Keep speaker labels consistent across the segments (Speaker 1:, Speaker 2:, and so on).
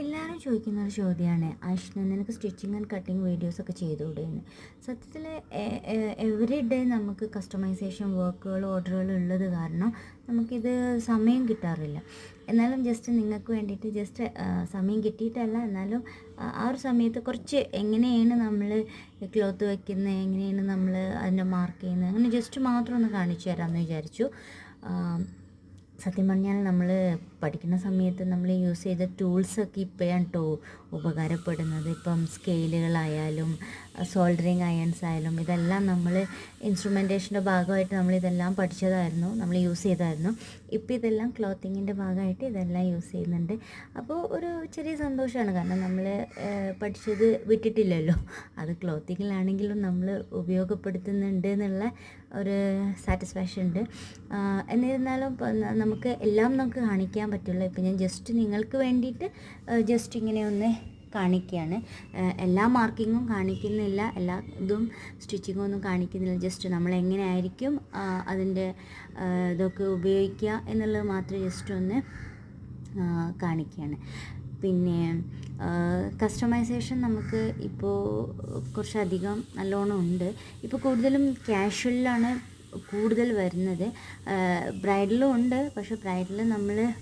Speaker 1: എല്ലാവരും ചോദിക്കുന്ന ഒരു ചോദ്യമാണ്, ആഷ്ന നിനക്ക് സ്റ്റിച്ചിങ് ആൻഡ് കട്ടിങ് വീഡിയോസൊക്കെ ചെയ്തുകൂടെ എന്ന്. സത്യത്തിൽ എവറി ഡേ നമുക്ക് കസ്റ്റമൈസേഷൻ വർക്കുകൾ ഓർഡറുകൾ ഉള്ളത് കാരണം നമുക്കിത് സമയം കിട്ടാറില്ല. എന്നാലും ജസ്റ്റ് നിങ്ങൾക്ക് വേണ്ടിയിട്ട് ജസ്റ്റ് സമയം കിട്ടിയിട്ടല്ല, എന്നാലും ആ ഒരു സമയത്ത് കുറച്ച് എങ്ങനെയാണ് നമ്മൾ ക്ലോത്ത് വയ്ക്കുന്നത്, എങ്ങനെയാണ് നമ്മൾ അതിൻ്റെ മാർക്ക് ചെയ്യുന്നത്, അങ്ങനെ ജസ്റ്റ് മാത്രം ഒന്ന് കാണിച്ചു തരാമെന്ന് വിചാരിച്ചു. സത്യം പറഞ്ഞാൽ നമ്മൾ പഠിക്കുന്ന സമയത്ത് നമ്മൾ യൂസ് ചെയ്ത ടൂൾസൊക്കെ ഇപ്പോഴാണ് കേട്ടോ ഉപകാരപ്പെടുന്നത്. ഇപ്പം സ്കെയിലുകളായാലും സോൾഡറിങ് അയൺസ് ആയാലും ഇതെല്ലാം നമ്മൾ ഇൻസ്ട്രുമെൻറ്റേഷൻ്റെ ഭാഗമായിട്ട് നമ്മളിതെല്ലാം പഠിച്ചതായിരുന്നു, നമ്മൾ യൂസ് ചെയ്തായിരുന്നു. ഇപ്പോൾ ഇതെല്ലാം ക്ലോത്തിങ്ങിൻ്റെ ഭാഗമായിട്ട് ഇതെല്ലാം യൂസ് ചെയ്യുന്നുണ്ട്. അപ്പോൾ ഒരു ചെറിയ സന്തോഷമാണ്, കാരണം നമ്മൾ പഠിച്ചത് വിട്ടിട്ടില്ലല്ലോ. അത് ക്ലോത്തിങ്ങിലാണെങ്കിലും നമ്മൾ ഉപയോഗപ്പെടുത്തുന്നുണ്ട് എന്നുള്ള ഒരു സാറ്റിസ്ഫാക്ഷൻ ഉണ്ട്. എന്നിരുന്നാലും നമുക്ക് എല്ലാം നമുക്ക് കാണിക്കാൻ പറ്റില്ല. ഇപ്പം ഞാൻ ജസ്റ്റ് നിങ്ങൾക്ക് വേണ്ടിയിട്ട് ജസ്റ്റ് ഇങ്ങനെ ഒന്ന് കാണിക്കുകയാണ്. എല്ലാ മാർക്കിങ്ങും കാണിക്കുന്നില്ല, എല്ലാ ഇതും സ്റ്റിച്ചിങ്ങും ഒന്നും കാണിക്കുന്നില്ല. ജസ്റ്റ് നമ്മൾ എങ്ങനെയായിരിക്കും അതിൻ്റെ ഇതൊക്കെ ഉപയോഗിക്കുക എന്നുള്ളത് മാത്രം ജസ്റ്റ് ഒന്ന് കാണിക്കുകയാണ്. പിന്നെ കസ്റ്റമൈസേഷൻ നമുക്ക് ഇപ്പോൾ കുറച്ചധികം നല്ലോണം ഉണ്ട്. ഇപ്പോൾ കൂടുതലും ക്യാഷ്വലിലാണ് കൂടുതൽ വരുന്നത്. ബ്രൈഡലും ഉണ്ട്, പക്ഷേ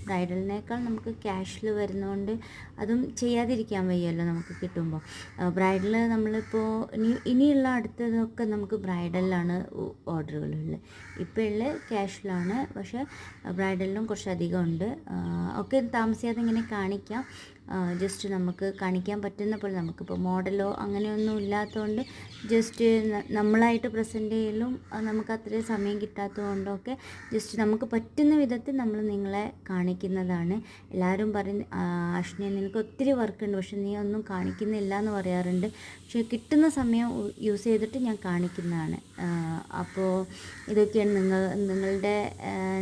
Speaker 1: ബ്രൈഡലിനേക്കാൾ നമുക്ക് ക്യാഷിൽ വരുന്നതുകൊണ്ട് അതും ചെയ്യാതിരിക്കാൻ വയ്യല്ലോ നമുക്ക് കിട്ടുമ്പോൾ. ബ്രൈഡൽ നമ്മളിപ്പോൾ ഇനിയുള്ള അടുത്തതൊക്കെ നമുക്ക് ബ്രൈഡലിലാണ് ഓർഡറുകളുള്ളത്. ഇപ്പോൾ ഉള്ള ക്യാഷിലാണ്, പക്ഷേ ബ്രൈഡലിനും കുറച്ചധികം ഉണ്ട്. ഒക്കെ താമസിയാതെ ഇങ്ങനെ കാണിക്കാം. ജസ്റ്റ് നമുക്ക് കാണിക്കാൻ പറ്റുന്ന പോലെ, നമുക്കിപ്പോൾ മോഡലോ അങ്ങനെയൊന്നും ഇല്ലാത്തതുകൊണ്ട് ജസ്റ്റ് നമ്മളായിട്ട് പ്രസൻറ്റ് ചെയ്യലും നമുക്ക് അത്രയും സമയം കിട്ടാത്തത് കൊണ്ടൊക്കെ ജസ്റ്റ് നമുക്ക് പറ്റുന്ന വിധത്തിൽ നമ്മൾ നിങ്ങളെ കാണിക്കുന്നതാണ്. എല്ലാവരും പറയും, ആഷ്ന നിനക്ക് ഒത്തിരി വർക്കുണ്ട് പക്ഷെ നീ ഒന്നും കാണിക്കുന്നില്ല എന്ന് പറയാറുണ്ട്. പക്ഷേ കിട്ടുന്ന സമയം യൂസ് ചെയ്തിട്ട് ഞാൻ കാണിക്കുന്നതാണ്. അപ്പോൾ ഇതൊക്കെയാണ് നിങ്ങളുടെ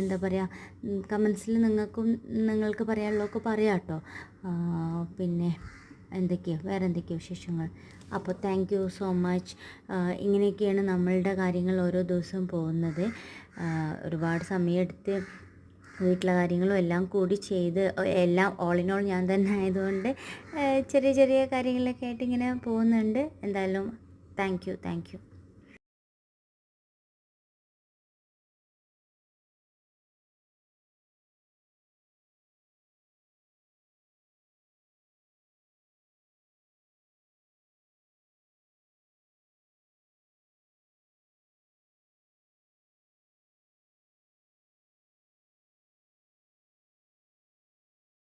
Speaker 1: എന്താ പറയുക, കമൻസിൽ നിങ്ങൾക്ക് പറയാനുള്ളതൊക്കെ പറയാം കേട്ടോ. പിന്നെ വേറെ എന്തൊക്കെയോ വിശേഷങ്ങൾ. അപ്പോൾ താങ്ക് യു സോ മച്ച്. ഇങ്ങനെയൊക്കെയാണ് നമ്മളുടെ കാര്യങ്ങൾ ഓരോ ദിവസവും പോകുന്നത്. ഒരുപാട് സമയമെടുത്ത് വീട്ടിലെ കാര്യങ്ങളും എല്ലാം കൂടി ചെയ്ത് എല്ലാം ഓൾ ഇൻ ഓൾ ഞാൻ തന്നെ ആയതുകൊണ്ട് ചെറിയ ചെറിയ കാര്യങ്ങളൊക്കെ ആയിട്ട് ഇങ്ങനെ പോകുന്നുണ്ട്. എന്തായാലും താങ്ക് യു.